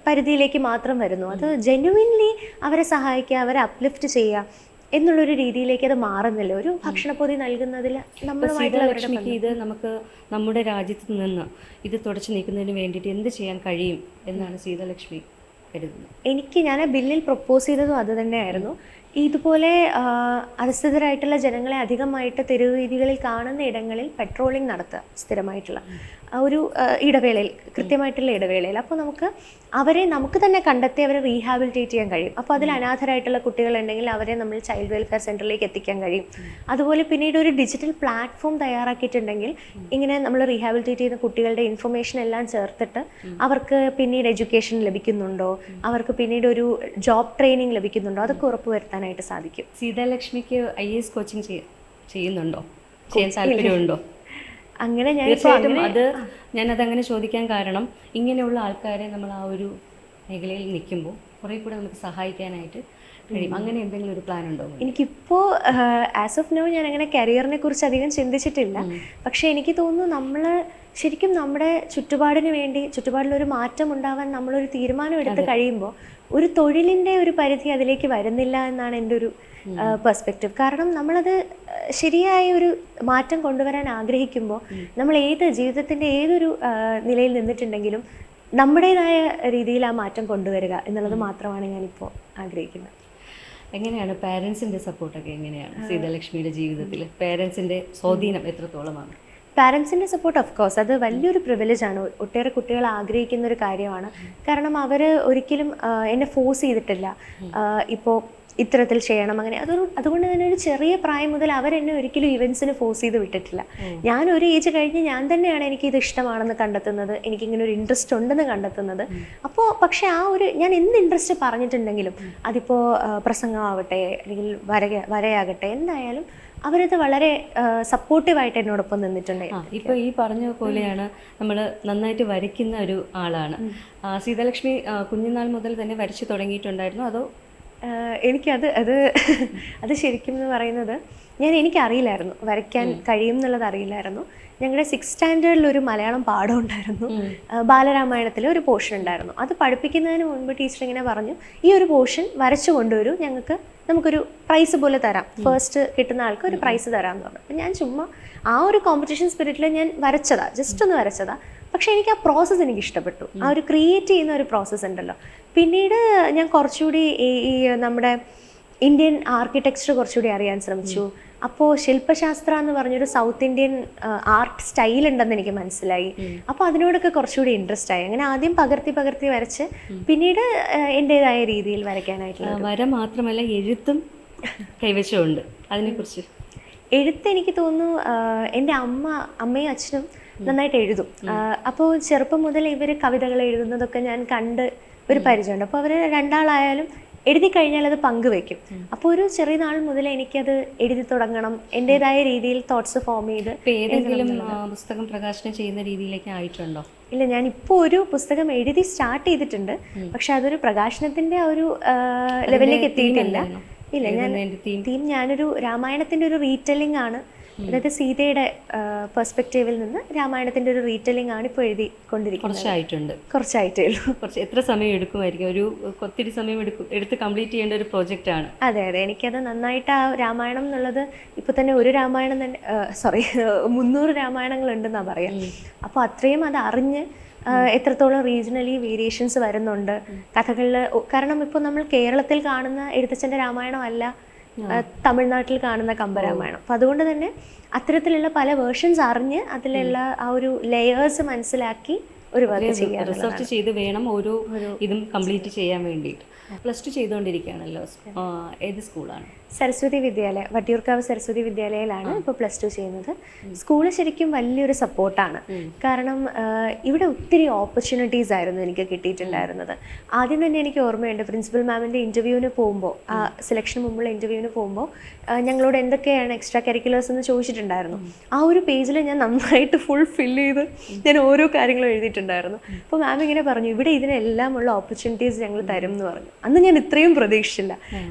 പരിധിയിലേക്ക് മാത്രം വരുന്നു. അത് ജെന്യുവിൻലി അവരെ സഹായിക്കുക, അവരെ അപ്ലിഫ്റ്റ് ചെയ്യുക എന്നുള്ളൊരു രീതിയിലേക്ക് അത് മാറുന്നില്ല. ഒരു ഭക്ഷണപ്പൊതി നൽകുന്നതിൽ നമ്മളുമായിട്ടുള്ള ഇത് നമുക്ക് നമ്മുടെ രാജ്യത്ത് നിന്ന് ഇത് തുടച്ചു നീക്കുന്നതിന് വേണ്ടിയിട്ട് എന്ത് ചെയ്യാൻ കഴിയും എന്നാണ് സീതാലക്ഷ്മി കരുതുന്നത്? ഞാൻ ബില്ലിൽ പ്രൊപ്പോസ് ചെയ്തതും അത് തന്നെയായിരുന്നു. ഇതുപോലെ അധസ്ഥിതരായിട്ടുള്ള ജനങ്ങളെ അധികമായിട്ട് തെരുവീതികളിൽ കാണുന്ന ഇടങ്ങളിൽ പെട്രോളിംഗ് നടത്തുക, സ്ഥിരമായിട്ടുള്ള ഒരു ഇടവേളയിൽ, കൃത്യമായിട്ടുള്ള ഇടവേളയിൽ. അപ്പോൾ നമുക്ക് തന്നെ കണ്ടെത്തി അവരെ റീഹാബിലിറ്റേറ്റ് ചെയ്യാൻ കഴിയും. അപ്പോൾ അതിൽ അനാഥരായിട്ടുള്ള കുട്ടികളുണ്ടെങ്കിൽ അവരെ നമ്മൾ ചൈൽഡ് വെൽഫെയർ സെൻറ്ററിലേക്ക് എത്തിക്കാൻ കഴിയും. അതുപോലെ പിന്നീട് ഒരു ഡിജിറ്റൽ പ്ലാറ്റ്ഫോം തയ്യാറാക്കിയിട്ടുണ്ടെങ്കിൽ ഇങ്ങനെ നമ്മൾ റീഹാബിലിറ്റേറ്റ് ചെയ്യുന്ന കുട്ടികളുടെ ഇൻഫർമേഷൻ എല്ലാം ചേർത്തിട്ട് അവർക്ക് പിന്നീട് എഡ്യൂക്കേഷൻ ലഭിക്കുന്നുണ്ടോ, അവർക്ക് പിന്നീട് ഒരു ജോബ് ട്രെയിനിങ് ലഭിക്കുന്നുണ്ടോ, അതൊക്കെ ഉറപ്പുവരുത്താനായിട്ട് സാധിക്കും. സീതാലക്ഷ്മിക്ക് IAS കോച്ചിങ് ചെയ്യുന്നുണ്ടോ? ചെയ്യാൻ താല്പര്യമുണ്ടോ? അങ്ങനെ ഞാനതങ്ങനെ ചോദിക്കാൻ കാരണം, ഇങ്ങനെയുള്ള ആൾക്കാരെ നമ്മൾ ആ ഒരു മേഖലയിൽ നിൽക്കുമ്പോൾ കുറേ കൂടെ നമുക്ക് സഹായിക്കാനായിട്ട് കഴിയും. അങ്ങനെ എന്തെങ്കിലും ഒരു പ്ലാൻ ഉണ്ടോ? എനിക്കിപ്പോൾ ആസ് ഓഫ് നോ ഞാൻ അങ്ങനെ കരിയറിനെ കുറിച്ച് അധികം ചിന്തിച്ചിട്ടില്ല. പക്ഷേ എനിക്ക് തോന്നുന്നു നമ്മൾ ശരിക്കും നമ്മുടെ ചുറ്റുപാടിലൊരു മാറ്റം ഉണ്ടാവാൻ നമ്മളൊരു തീരുമാനം എടുത്ത് കഴിയുമ്പോൾ ഒരു തൊഴിലിൻ്റെ ഒരു പരിധി അതിലേക്ക് വരുന്നില്ല എന്നാണ് എൻ്റെ ഒരു പെർസ്പെക്റ്റീവ്. കാരണം നമ്മളത് ശരിയായ ഒരു മാറ്റം കൊണ്ടുവരാൻ ആഗ്രഹിക്കുമ്പോൾ നമ്മൾ ജീവിതത്തിൻ്റെ ഏതൊരു നിലയിൽ നിന്നിട്ടുണ്ടെങ്കിലും നമ്മുടേതായ രീതിയിൽ ആ മാറ്റം കൊണ്ടുവരിക എന്നുള്ളത് മാത്രമാണ് ഞാനിപ്പോൾ ആഗ്രഹിക്കുന്നത്. എങ്ങനെയാണ് പാരൻസിൻ്റെ സപ്പോർട്ടൊക്കെ എങ്ങനെയാണ് സീതാലക്ഷ്മിയുടെ ജീവിതത്തിൽ? പാരൻസിൻ്റെ സ്വാധീനം എത്രത്തോളമാണ്? പാരൻസിൻ്റെ സപ്പോർട്ട് ഓഫ് കോഴ്സ് അത് വലിയൊരു പ്രിവിലേജാണ്. ഒട്ടേറെ കുട്ടികൾ ആഗ്രഹിക്കുന്ന ഒരു കാര്യമാണ്. കാരണം അവർ ഒരിക്കലും എന്നെ ഫോഴ്സ് ചെയ്തിട്ടില്ല ഇപ്പോൾ ഇത്തരത്തിൽ ചെയ്യണം അങ്ങനെ. അതുകൊണ്ട് തന്നെ ഒരു ചെറിയ പ്രായം മുതൽ അവരെന്നെ ഒരിക്കലും ഇവൻസിന് ഫോഴ്സ് ചെയ്ത് വിട്ടിട്ടില്ല. ഞാൻ ഒരു ഏജ് കഴിഞ്ഞ് ഞാൻ തന്നെയാണ് എനിക്കിത് ഇഷ്ടമാണെന്ന് കണ്ടെത്തുന്നത്, എനിക്കിങ്ങനെ ഒരു ഇൻട്രസ്റ്റ് ഉണ്ടെന്ന് കണ്ടെത്തുന്നത്. പക്ഷേ ഞാൻ എന്ത് ഇൻട്രസ്റ്റ് പറഞ്ഞിട്ടുണ്ടെങ്കിലും അതിപ്പോൾ പ്രസംഗമാവട്ടെ അല്ലെങ്കിൽ വരയാകട്ടെ, എന്തായാലും അവരത് വളരെ സപ്പോർട്ടീവായിട്ട് എന്നോടൊപ്പം നിന്നിട്ടുണ്ട്. ഇപ്പോൾ ഈ പറഞ്ഞ പോലെയാണ്, നമ്മൾ നന്നായിട്ട് വരയ്ക്കുന്ന ഒരു ആളാണ്. സീതാലക്ഷ്മി കുഞ്ഞുനാൾ മുതൽ തന്നെ വരച്ചു തുടങ്ങിയിട്ടുണ്ടായിരുന്നു അതോ? അത് ശരിക്കും എന്ന് പറയുന്നത് എനിക്കറിയില്ലായിരുന്നു, വരയ്ക്കാൻ കഴിയും എന്നുള്ളത് അറിയില്ലായിരുന്നു. ഞങ്ങളുടെ 6th സ്റ്റാൻഡേർഡിൽ ഒരു മലയാളം പാഠം ഉണ്ടായിരുന്നു, ബാലരാമായണത്തിലെ ഒരു പോർഷൻ ഉണ്ടായിരുന്നു. അത് പഠിപ്പിക്കുന്നതിന് മുൻപ് ടീച്ചർ ഇങ്ങനെ പറഞ്ഞു, ഈ ഒരു പോർഷൻ വരച്ചു കൊണ്ടുവരൂ, നമുക്കൊരു പ്രൈസ് പോലെ തരാം, ഫസ്റ്റ് കിട്ടുന്ന ആൾക്ക് ഒരു പ്രൈസ് തരാമെന്ന് പറഞ്ഞു. അപ്പം ഞാൻ ചുമ്മാ ആ ഒരു കോമ്പറ്റീഷൻ സ്പിരിറ്റിൽ ഞാൻ ജസ്റ്റ് ഒന്ന് വരച്ചതാ. പക്ഷേ എനിക്ക് ആ പ്രോസസ്സ് എനിക്ക് ഇഷ്ടപ്പെട്ടു, ആ ഒരു ക്രിയേറ്റ് ചെയ്യുന്ന ഒരു പ്രോസസ്സ് ഉണ്ടല്ലോ. പിന്നീട് ഞാൻ കുറച്ചുകൂടി ഈ നമ്മുടെ ഇന്ത്യൻ ആർക്കിടെക്ചർ കുറച്ചുകൂടി അറിയാൻ ശ്രമിച്ചു. അപ്പോൾ ശില്പശാസ്ത്ര എന്ന് പറഞ്ഞൊരു സൗത്ത് ഇന്ത്യൻ ആർട്ട് സ്റ്റൈൽ ഉണ്ടെന്ന് എനിക്ക് മനസ്സിലായി. അപ്പോൾ അതിനോടൊക്കെ കുറച്ചുകൂടി ഇൻട്രസ്റ്റ് ആയി. അങ്ങനെ ആദ്യം പകർത്തി വരച്ച് പിന്നീട് എൻ്റെതായ രീതിയിൽ വരയ്ക്കാനായിട്ടുള്ള വര മാത്രമല്ല എഴുത്തും കൈവശമുണ്ട്. അതിനെക്കുറിച്ച് എഴുത്ത് എനിക്ക് തോന്നുന്നു എൻ്റെ അമ്മയും അച്ഛനും നന്നായിട്ട് എഴുതും. അപ്പോൾ ചെറുപ്പം മുതൽ ഇവർ കവിതകൾ എഴുതുന്നതൊക്കെ ഞാൻ കണ്ട് ഒരു പരിചയമുണ്ട്. അപ്പോൾ അവർ രണ്ടാളായാലും എഴുതി കഴിഞ്ഞാൽ അത് പങ്കുവെക്കും. അപ്പോൾ ഒരു ചെറിയ നാൾ മുതൽ എനിക്കത് എഴുതി തുടങ്ങണം, എൻ്റെതായ രീതിയിൽ തോട്ട്സ് ഫോം ചെയ്ത്. ഏതെങ്കിലും പുസ്തകം പ്രകാശനം ചെയ്യുന്ന രീതിയിലേക്ക് ആയിട്ടുണ്ടോ? ഇല്ല, ഞാനിപ്പോൾ ഒരു പുസ്തകം എഴുതി സ്റ്റാർട്ട് ചെയ്തിട്ടുണ്ട്, പക്ഷെ അതൊരു പ്രകാശനത്തിൻ്റെ ഒരു ലെവലിലേക്ക് എത്തിയിട്ടില്ല. ഇല്ല, ഞാനൊരു രാമായണത്തിൻ്റെ ഒരു റീറ്റെല്ലിംഗ് ആണ്, അതായത് സീതയുടെ പെർസ്പെക്റ്റീവിൽ നിന്ന് രാമായണത്തിൻ്റെ ഒരു റീറ്റെല്ലിംഗ് ആണ് ഇപ്പോൾ എഴുതിക്കൊണ്ടിരിക്കുന്നത്. കുറച്ചായിട്ടേ ഉള്ളൂ. എത്ര സമയം എടുക്കുമായിരിക്കും? ഒരു ഒത്തിരി സമയം എടുത്ത് കംപ്ലീറ്റ് ചെയ്യേണ്ട ഒരു പ്രോജക്റ്റ് ആണ്. അതെ, എനിക്കത് നന്നായിട്ട് ആ രാമായണം എന്നുള്ളത് ഇപ്പോൾ തന്നെ ഒരു രാമായണം തന്നെ 300 രാമായണങ്ങളുണ്ടെന്നാണ് പറയാം. അപ്പോൾ അത്രയും അത് അറിഞ്ഞ് എത്രത്തോളം റീജിയണലി വേരിയേഷൻസ് വരുന്നുണ്ട് കഥകളിൽ. കാരണം ഇപ്പോൾ നമ്മൾ കേരളത്തിൽ കാണുന്ന എഴുത്തച്ഛൻ്റെ രാമായണം അല്ല തമിഴ്നാട്ടിൽ കാണുന്ന കമ്പരാമായണം. അപ്പം അതുകൊണ്ട് തന്നെ അത്തരത്തിലുള്ള പല വേർഷൻസ് അറിഞ്ഞ് അതിലുള്ള ആ ഒരു ലെയേഴ്സ് മനസ്സിലാക്കി ഒരു വർക്ക് ചെയ്യാൻ, റിസർച്ച് ചെയ്ത് വേണം ഓരോ ഇതും കംപ്ലീറ്റ് ചെയ്യാൻ വേണ്ടിയിട്ട്. +2 ചെയ്തുകൊണ്ടിരിക്കുകയാണല്ലോ. ഏത് സ്കൂളാണ്? സരസ്വതി വിദ്യാലയ, വട്ടിയൂർക്കാവ് സരസ്വതി വിദ്യാലയയിലാണ് ഇപ്പോൾ +2 ചെയ്യുന്നത്. സ്കൂള് ശരിക്കും വലിയൊരു സപ്പോർട്ടാണ്. കാരണം ഇവിടെ ഒത്തിരി ഓപ്പർച്യൂണിറ്റീസ് ആയിരുന്നു എനിക്ക് കിട്ടിയിട്ടുണ്ടായിരുന്നത്. ആദ്യം തന്നെ എനിക്ക് ഓർമ്മയുണ്ട്, പ്രിൻസിപ്പൽ മാമിൻ്റെ ഇൻ്റർവ്യൂവിന് പോകുമ്പോൾ, സെലക്ഷന് മുമ്പുള്ള ഇൻ്റർവ്യൂവിന് പോകുമ്പോൾ ഞങ്ങളോട് എന്തൊക്കെയാണ് എക്സ്ട്രാ കരിക്കുലേഴ്സ് എന്ന് ചോദിച്ചിട്ടുണ്ടായിരുന്നു. ആ ഒരു പേജിൽ ഞാൻ നന്നായിട്ട് ഫുൾ ഫില്ല് ചെയ്ത് ഞാൻ ഓരോ കാര്യങ്ങളും എഴുതിയിട്ടുണ്ടായിരുന്നു. അപ്പോൾ മാം ഇങ്ങനെ പറഞ്ഞു, ഇവിടെ ഇതിനെല്ലാം ഉള്ള ഓപ്പർച്യൂണിറ്റീസ് ഞങ്ങൾ തരും എന്ന് പറഞ്ഞു. അന്ന് ഞാൻ ഇത്രയും പ്രതീക്ഷിച്ചില്ല.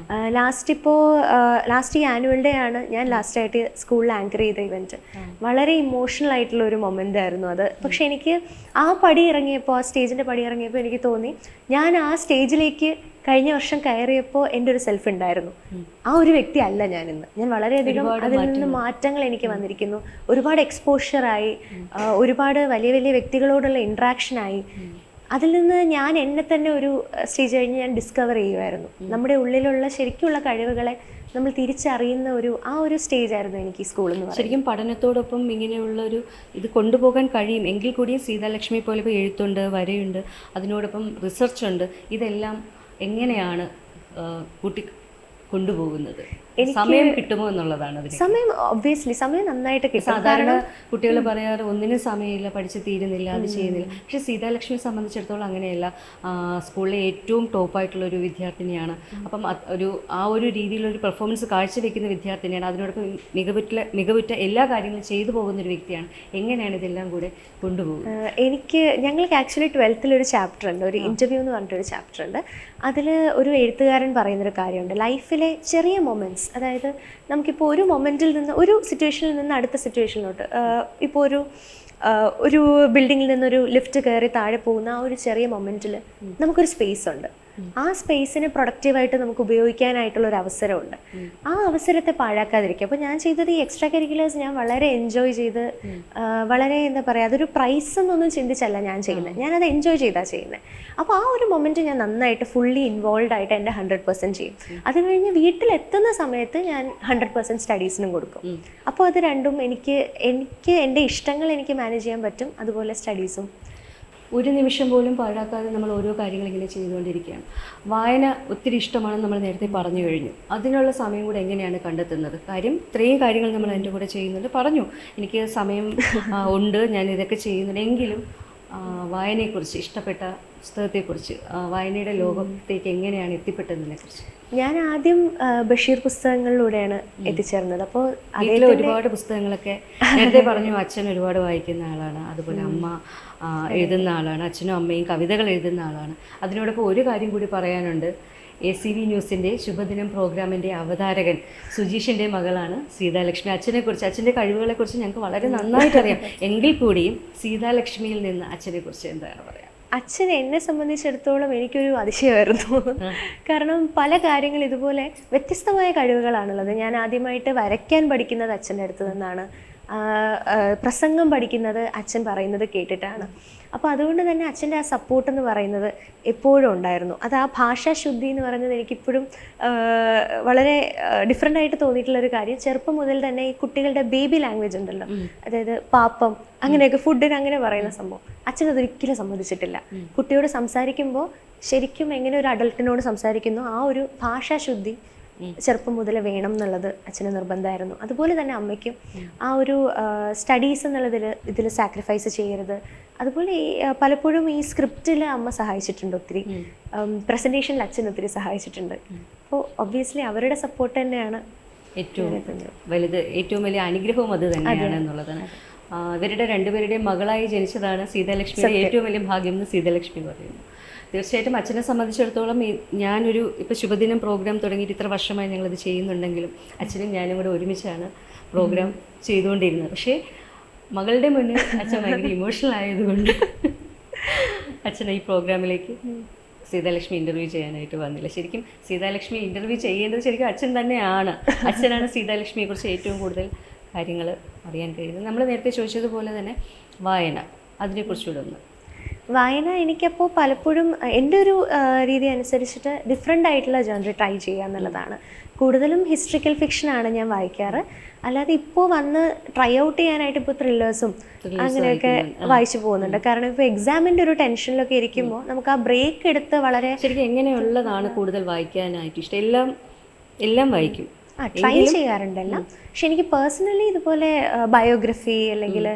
ലാസ്റ്റ് ഈ ആനുവൽ ഡേ ആണ് ഞാൻ ലാസ്റ്റായിട്ട് സ്കൂളിൽ ആങ്കർ ചെയ്ത ഇവൻറ്റ്. വളരെ ഇമോഷണൽ ആയിട്ടുള്ള ഒരു മൊമെൻ്റ് ആയിരുന്നു അത്. പക്ഷെ എനിക്ക് ആ പടി ഇറങ്ങിയപ്പോൾ, ആ സ്റ്റേജിൻ്റെ പടി ഇറങ്ങിയപ്പോൾ എനിക്ക് തോന്നി, ഞാൻ ആ സ്റ്റേജിലേക്ക് കഴിഞ്ഞ വർഷം കയറിയപ്പോൾ എൻ്റെ ഒരു സെൽഫ് ഉണ്ടായിരുന്നു. ആ ഒരു വ്യക്തി അല്ല ഞാനിന്ന്. ഞാൻ വളരെയധികം അതിൽ നിന്ന് മാറ്റങ്ങൾ എനിക്ക് വന്നിരിക്കുന്നു. ഒരുപാട് എക്സ്പോഷറായി, ഒരുപാട് വലിയ വലിയ വ്യക്തികളോടുള്ള ഇൻട്രാക്ഷനായി. അതിൽ നിന്ന് ഞാൻ എന്നെ തന്നെ ഒരു സ്റ്റേജ് കഴിഞ്ഞ് ഞാൻ ഡിസ്കവർ ചെയ്യുമായിരുന്നു. നമ്മുടെ ഉള്ളിലുള്ള ശരിക്കുള്ള കഴിവുകളെ നമ്മൾ തിരിച്ചറിയുന്ന ആ ഒരു സ്റ്റേജ് ആയിരുന്നു എനിക്ക് ഈ സ്കൂളിൽ നിന്ന്. ശരിക്കും പഠനത്തോടൊപ്പം ഇങ്ങനെയുള്ളൊരു ഇത് കൊണ്ടുപോകാൻ കഴിയും എങ്കിൽ കൂടിയും സീതാലക്ഷ്മി പോലെ ഇപ്പോൾ എഴുത്തുണ്ട്, വരയുണ്ട്, അതിനോടൊപ്പം റിസർച്ച് ഉണ്ട്. ഇതെല്ലാം എങ്ങനെയാണ് കൂട്ടി കൊണ്ടുപോകുന്നത്? സമയം കിട്ടുമോ എന്നുള്ളതാണ് അതിന്. സമയം ഒബ്വിയസ്ലി സമയം നന്നായിട്ട് കിട്ടും. സാധാരണ കുട്ടികൾ പറയാറ് ഒന്നിനും സമയമില്ല, പഠിച്ച് തീരുന്നില്ല, അത് ചെയ്യുന്നില്ല. പക്ഷേ സീതാലക്ഷ്മിയെ സംബന്ധിച്ചിടത്തോളം അങ്ങനെയല്ല. സ്കൂളിലെ ഏറ്റവും ടോപ്പായിട്ടുള്ള ഒരു വിദ്യാർത്ഥിനിയാണ്. അപ്പം ആ ഒരു രീതിയിലൊരു പെർഫോമൻസ് കാഴ്ചവെക്കുന്ന വിദ്യാർത്ഥിനിയാണ്. അതിനോടൊപ്പം മികവുറ്റ എല്ലാ കാര്യങ്ങളും ചെയ്തു പോകുന്നൊരു വ്യക്തിയാണ്. എങ്ങനെയാണ് ഇതെല്ലാം കൂടെ കൊണ്ടുപോകുന്നത്? ഞങ്ങൾക്ക് ആക്ച്വലി 12th ഒരു ചാപ്റ്റർ ഉണ്ട്, ഒരു ഇൻ്റർവ്യൂ എന്ന് പറഞ്ഞിട്ടൊരു ചാപ്റ്റർ ഉണ്ട്. അതിൽ ഒരു എഴുത്തുകാരൻ പറയുന്നൊരു കാര്യമുണ്ട്, ലൈഫിലെ ചെറിയ മൊമെൻറ്റ്സ്. അതായത് നമുക്കിപ്പോൾ ഒരു മൊമെൻറ്റിൽ നിന്ന്, ഒരു സിറ്റുവേഷനിൽ നിന്ന് അടുത്ത സിറ്റുവേഷനിലോട്ട്, ഇപ്പോൾ ഒരു ബിൽഡിങ്ങിൽ നിന്നൊരു ലിഫ്റ്റ് കയറി താഴെ പോകുന്ന ആ ഒരു ചെറിയ മൊമെൻറ്റിൽ നമുക്കൊരു സ്പേസ് ഉണ്ട്. ആ സ്പേസിനെ പ്രൊഡക്റ്റീവായിട്ട് നമുക്ക് ഉപയോഗിക്കാനായിട്ടുള്ള ഒരു അവസരമുണ്ട്. ആ അവസരത്തെ പാഴാക്കാതിരിക്കുക. അപ്പോൾ ഞാൻ ചെയ്തത് ഈ എക്സ്ട്രാ കരിക്കുലേഴ്സ് ഞാൻ വളരെ എൻജോയ് ചെയ്ത്, വളരെ എന്താ പറയുക, അതൊരു പ്രൈസ് എന്നൊന്നും ചിന്തിച്ചല്ല ഞാൻ ചെയ്യുന്നത്. ഞാനത് എൻജോയ് ചെയ്താണ് ചെയ്യുന്നത്. അപ്പോൾ ആ ഒരു മൊമെൻറ്റ് ഞാൻ നന്നായിട്ട് ഫുള്ളി ഇൻവോൾവ് ആയിട്ട് എൻ്റെ 100% ചെയ്യും. അത് കഴിഞ്ഞ് വീട്ടിലെത്തുന്ന സമയത്ത് ഞാൻ 100% സ്റ്റഡീസിനും കൊടുക്കും. അപ്പോൾ അത് രണ്ടും എനിക്ക് എൻ്റെ ഇഷ്ടങ്ങൾ എനിക്ക് മാനേജ് ചെയ്യാൻ പറ്റും, അതുപോലെ സ്റ്റഡീസും. ഒരു നിമിഷം പോലും പാഴാക്കാതെ നമ്മൾ ഓരോ കാര്യങ്ങൾ ഇങ്ങനെ ചെയ്തുകൊണ്ടിരിക്കുകയാണ്. വായന ഒത്തിരി ഇഷ്ടമാണെന്ന് നമ്മൾ നേരത്തെ പറഞ്ഞു കഴിഞ്ഞു. അതിനുള്ള സമയം കൂടെ എങ്ങനെയാണ് കണ്ടെത്തുന്നത്? കാര്യം ഇത്രയും കാര്യങ്ങൾ നമ്മൾ അതിൻ്റെ കൂടെ ചെയ്യുന്നുണ്ട്. പറഞ്ഞു എനിക്ക് സമയം ഉണ്ട്, ഞാൻ ഇതൊക്കെ ചെയ്യുന്നുണ്ട്. എങ്കിലും വായനയെക്കുറിച്ച്, ഇഷ്ടപ്പെട്ട പുസ്തകത്തെക്കുറിച്ച്, വായനയുടെ ലോകത്തേക്ക് എങ്ങനെയാണ് എത്തിപ്പെട്ടതിനെക്കുറിച്ച്? ഞാൻ ആദ്യം ബഷീർ പുസ്തകങ്ങളിലൂടെയാണ് എത്തിച്ചേർന്നത്. അപ്പോൾ അതിൽ ഒരുപാട് പുസ്തകങ്ങളൊക്കെ നേരത്തെ പറഞ്ഞു, അച്ഛൻ ഒരുപാട് വായിക്കുന്ന ആളാണ്, അതുപോലെ അമ്മ എഴുതുന്ന ആളാണ്, അച്ഛനും അമ്മയും കവിതകൾ എഴുതുന്ന ആളാണ്. അതിനോടൊപ്പം ഒരു കാര്യം കൂടി പറയാനുണ്ട്. ACV ന്യൂസിൻ്റെ ശുഭദിനം പ്രോഗ്രാമിൻ്റെ അവതാരകൻ സുജീഷിൻ്റെ മകളാണ് സീതാലക്ഷ്മി. അച്ഛനെക്കുറിച്ച്, അച്ഛൻ്റെ കഴിവുകളെക്കുറിച്ച് ഞങ്ങൾക്ക് വളരെ നന്നായിട്ട് അറിയാം. എങ്കിൽ കൂടിയും സീതാലക്ഷ്മിയിൽ നിന്ന് അച്ഛനെക്കുറിച്ച് എന്താണ് പറയുക? അച്ഛൻ എന്നെ സംബന്ധിച്ചിടത്തോളം എനിക്കൊരു അതിശയമായിരുന്നു. കാരണം പല കാര്യങ്ങൾ ഇതുപോലെ വ്യത്യസ്തമായ കഴിവുകളാണുള്ളത്. ഞാൻ ആദ്യമായിട്ട് വരയ്ക്കാൻ പഠിക്കുന്നത് അച്ഛൻ്റെ അടുത്ത് നിന്നാണ്. പ്രസംഗം പഠിക്കുന്നത് അച്ഛൻ പറയുന്നത് കേട്ടിട്ടാണ്. അപ്പോൾ അതുകൊണ്ട് തന്നെ അച്ഛൻ്റെ ആ സപ്പോർട്ട് എന്ന് പറയുന്നത് എപ്പോഴും ഉണ്ടായിരുന്നു. അത് ആ ഭാഷാശുദ്ധി എന്ന് പറയുന്നത് എനിക്കിപ്പോഴും വളരെ ഡിഫറെൻ്റ് ആയിട്ട് തോന്നിയിട്ടുള്ളൊരു കാര്യം. ചെറുപ്പം മുതൽ തന്നെ ഈ കുട്ടികളുടെ ബേബി ലാംഗ്വേജ് ഉണ്ടല്ലോ, അതായത് പാപ്പം അങ്ങനെയൊക്കെ, ഫുഡിന് അങ്ങനെ പറയുന്ന സംഭവം അച്ഛനതൊരിക്കലും സമ്മതിച്ചിട്ടില്ല. കുട്ടിയോട് സംസാരിക്കുമ്പോൾ ശരിക്കും എങ്ങനെ ഒരു അഡൾട്ടിനോട് സംസാരിക്കുന്നു, ആ ഒരു ഭാഷാശുദ്ധി ചെറുപ്പം മുതൽ വേണം എന്നുള്ളത് അച്ഛന് നിർബന്ധമായിരുന്നു. അതുപോലെ തന്നെ അമ്മയ്ക്കും ആ ഒരു സ്റ്റഡീസ് ഇതിൽ സാക്രിഫൈസ് ചെയ്യരുത്. അതുപോലെ പലപ്പോഴും ഈ സ്ക്രിപ്റ്റിൽ അമ്മ സഹായിച്ചിട്ടുണ്ട് ഒത്തിരി, പ്രസൻറ്റേഷനിൽ അച്ഛൻ ഒത്തിരി സഹായിച്ചിട്ടുണ്ട്. അപ്പോൾ ഒബ്വിയസ്ലി അവരുടെ സപ്പോർട്ട് തന്നെയാണ് ഏറ്റവും വലുത്, ഏറ്റവും വലിയ അനുഗ്രഹവും അത് തന്നെയാണ് എന്നുള്ളതാണ്. ഇവരുടെ രണ്ടുപേരുടെയും മകളായി ജനിച്ചതാണ് സീതാലക്ഷ്മിയുടെ ഏറ്റവും വലിയ ഭാഗ്യം എന്ന് സീതാലക്ഷ്മി പറയുന്നു. തീർച്ചയായിട്ടും അച്ഛനെ സംബന്ധിച്ചിടത്തോളം ഇപ്പോൾ ശുഭദിനം പ്രോഗ്രാം തുടങ്ങിയിട്ട് ഇത്ര വർഷമായി ഞങ്ങളിത് ചെയ്യുന്നുണ്ടെങ്കിലും അച്ഛനും ഞാനും കൂടെ ഒരുമിച്ചാണ് പ്രോഗ്രാം ചെയ്തുകൊണ്ടിരുന്നത്. പക്ഷേ മകളുടെ മുന്നിൽ അച്ഛൻ ഭയങ്കര ഇമോഷണൽ ആയതുകൊണ്ട് അച്ഛനെ ഈ പ്രോഗ്രാമിലേക്ക് സീതാലക്ഷ്മി ഇൻ്റർവ്യൂ ചെയ്യാനായിട്ട് വന്നില്ല. ശരിക്കും സീതാലക്ഷ്മി ഇൻ്റർവ്യൂ ചെയ്യേണ്ടത് ശരിക്കും അച്ഛൻ തന്നെയാണ്. അച്ഛനാണ് സീതാലക്ഷ്മിയെക്കുറിച്ച് ഏറ്റവും കൂടുതൽ കാര്യങ്ങൾ അറിയാൻ കഴിയുന്നത്. നമ്മൾ നേരത്തെ ചോദിച്ചതുപോലെ തന്നെ വായന, അതിനെക്കുറിച്ചുകൂടെ ഒന്ന്. വായന എനിക്കപ്പോൾ പലപ്പോഴും എൻ്റെ ഒരു രീതി അനുസരിച്ചിട്ട് ഡിഫറെൻ്റ് ആയിട്ടുള്ള ജോണർ ട്രൈ ചെയ്യുക എന്നുള്ളതാണ്. കൂടുതലും ഹിസ്റ്ററിക്കൽ ഫിക്ഷനാണ് ഞാൻ വായിക്കാറ്. അല്ലാതെ ഇപ്പോൾ വന്ന് ട്രൈ ഔട്ട് ചെയ്യാനായിട്ട് ഇപ്പോൾ ത്രില്ലേഴ്സും അങ്ങനെയൊക്കെ വായിച്ചു പോകുന്നുണ്ട്. കാരണം ഇപ്പോൾ എക്സാമിൻ്റെ ഒരു ടെൻഷനിലൊക്കെ ഇരിക്കുമ്പോൾ നമുക്ക് ആ ബ്രേക്ക് എടുത്ത് വളരെ ശരിക്കും എങ്ങനെയുള്ളതാണ് കൂടുതൽ വായിക്കാനായിട്ട് ഇഷ്ടം? എല്ലാം എല്ലാം വായിക്കും, ട്രൈ ചെയ്യാറുണ്ടെല്ലാം. പക്ഷെ എനിക്ക് പേഴ്സണലി ഇതുപോലെ ബയോഗ്രഫി അല്ലെങ്കിൽ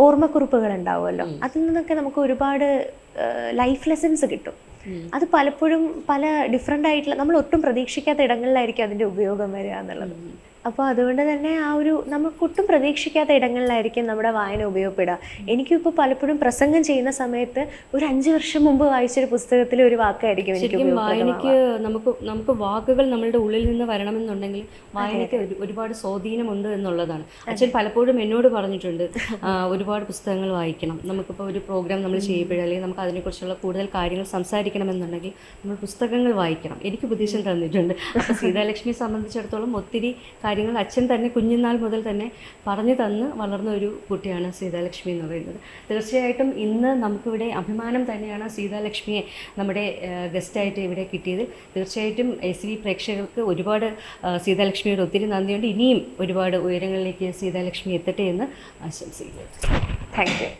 ഓർമ്മക്കുറിപ്പുകൾ ഉണ്ടാവുമല്ലോ, അതിൽ നിന്നൊക്കെ നമുക്ക് ഒരുപാട് ലൈഫ് ലെസൺസ് കിട്ടും. അത് പലപ്പോഴും പല ഡിഫറെൻ്റ് ആയിട്ടുള്ള നമ്മൾ ഒട്ടും പ്രതീക്ഷിക്കാത്ത ഇടങ്ങളിലായിരിക്കും അതിൻ്റെ ഉപയോഗം വരിക എന്നുള്ളത്. അപ്പോൾ അതുകൊണ്ട് തന്നെ ആ ഒരു നമുക്ക് ഒട്ടും പ്രതീക്ഷിക്കാത്ത ഇടങ്ങളിലായിരിക്കും നമ്മുടെ വായന ഉപയോഗപ്പെടുക. എനിക്കിപ്പോൾ പലപ്പോഴും പ്രസംഗം ചെയ്യുന്ന സമയത്ത് ഒരു 5 വർഷം മുമ്പ് വായിച്ചൊരു പുസ്തകത്തിലെ ഒരു വാക്കായിരിക്കും എനിക്ക് വായനയ്ക്ക് നമുക്ക് വാക്കുകൾ നമ്മളുടെ ഉള്ളിൽ നിന്ന് വരണമെന്നുണ്ടെങ്കിൽ വായനയ്ക്ക് ഒരുപാട് സ്വാധീനമുണ്ട് എന്നുള്ളതാണ്. അച്ഛൻ പലപ്പോഴും എന്നോട് പറഞ്ഞിട്ടുണ്ട്, ഒരുപാട് പുസ്തകങ്ങൾ വായിക്കണം. നമുക്കിപ്പോൾ ഒരു പ്രോഗ്രാം നമ്മൾ ചെയ്യുമ്പോഴേ അല്ലെങ്കിൽ നമുക്ക് അതിനെക്കുറിച്ചുള്ള കൂടുതൽ കാര്യങ്ങൾ സംസാരിക്കണമെന്നുണ്ടെങ്കിൽ നമ്മൾ പുസ്തകങ്ങൾ വായിക്കണം. എനിക്ക് ഉപദേശം തന്നിട്ടുണ്ട്. അപ്പോൾ സീതാലക്ഷ്മിയെ സംബന്ധിച്ചിടത്തോളം ഒത്തിരി കാര്യങ്ങൾ അച്ഛൻ തന്നെ കുഞ്ഞുനാൾ മുതൽ തന്നെ പറഞ്ഞു തന്ന് വളർന്ന ഒരു കുട്ടിയാണ് സീതാലക്ഷ്മി എന്ന് പറയുന്നത്. തീർച്ചയായിട്ടും ഇന്ന് നമുക്കിവിടെ അഭിമാനം തന്നെയാണ് സീതാലക്ഷ്മിയെ നമ്മുടെ ഗസ്റ്റായിട്ട് ഇവിടെ കിട്ടിയത്. തീർച്ചയായിട്ടും SB പ്രേക്ഷകർക്ക് ഒരുപാട് സീതാലക്ഷ്മിയോട് ഒത്തിരി നന്ദിയുണ്ട്. ഇനിയും ഒരുപാട് ഉയരങ്ങളിലേക്ക് സീതാലക്ഷ്മി എത്തട്ടെ എന്ന് ആശംസിക്കുന്നു. Thank you.